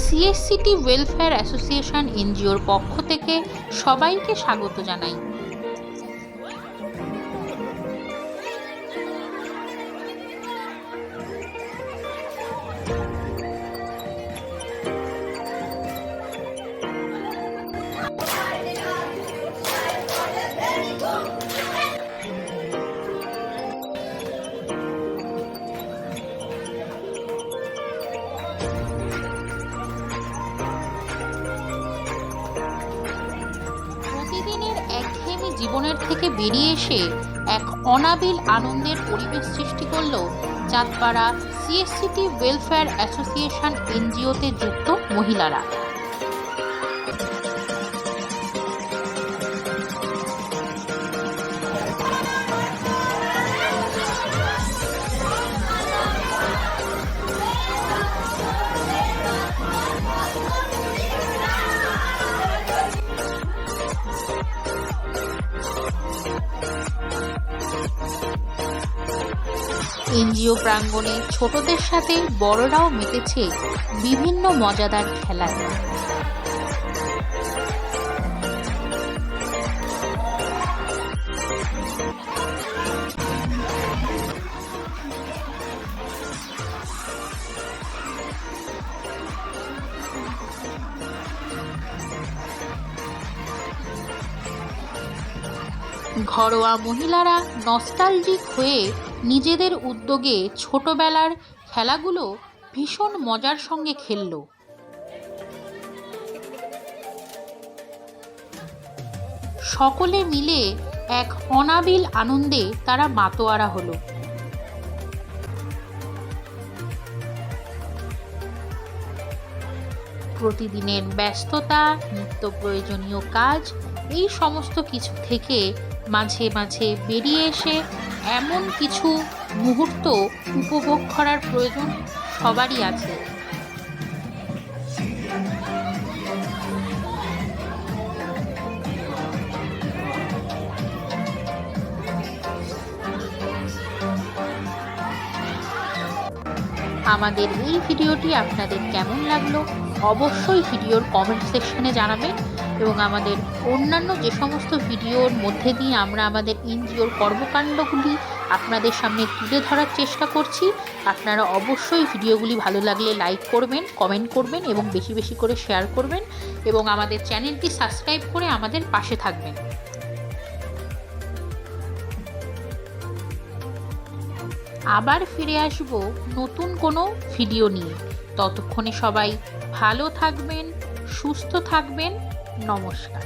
সিএসসিটি welfare association এনজিওর পক্ষ থেকে সবাইকে স্বাগত জানাই। প্রতিদিনের একঘেয়েমি জীবনের থেকে বেরিয়ে এসে এক অনাবিল আনন্দের পরিবেশ সৃষ্টি করল চাঁদপাড়া সিএসসিটি ওয়েলফেয়ার অ্যাসোসিয়েশন এনজিওতে যুক্ত মহিলারা। এনজিও প্রাঙ্গণে ছোটদের সাথে বড়রাও মেতেছে বিভিন্ন মজাদার খেলায়। ঘরোয়া মহিলারা নস্টালজিক হয়ে নিজেদের উদ্যোগে ছোটবেলার খেলাগুলো ভীষণ মজার সঙ্গে খেলল। সকলে মিলে এক অনাবিল আনন্দে তারা মাতোয়ারা হলো। প্রতিদিনের ব্যস্ততা, নিত্য প্রয়োজনীয় কাজ, এই সমস্ত কিছু থেকে মাঝে মাঝে বেরিয়ে এসে এমন কিছু মুহূর্ত উপভোগ করার প্রয়োজন সবারই আছে। আমাদের এই ভিডিওটি আপনাদের কেমন লাগলো অবশ্যই ভিডিওর কমেন্ট সেকশনে জানাবেন, এবং আমাদের অন্যান্য যে সমস্ত ভিডিওর মধ্যে দিয়ে আমরা আমাদের এনজিওর কর্মকাণ্ডগুলি আপনাদের সামনে তুলে ধরার চেষ্টা করছি, আপনারা অবশ্যই ভিডিওগুলি ভালো লাগলে লাইক করবেন, কমেন্ট করবেন এবং বেশি বেশি করে শেয়ার করবেন, এবং আমাদের চ্যানেলটি সাবস্ক্রাইব করে আমাদের পাশে থাকবেন। আবার ফিরে আসব নতুন কোনো ভিডিও নিয়ে। ততক্ষণে সবাই ভালো থাকবেন, সুস্থ থাকবেন। নমস্কার।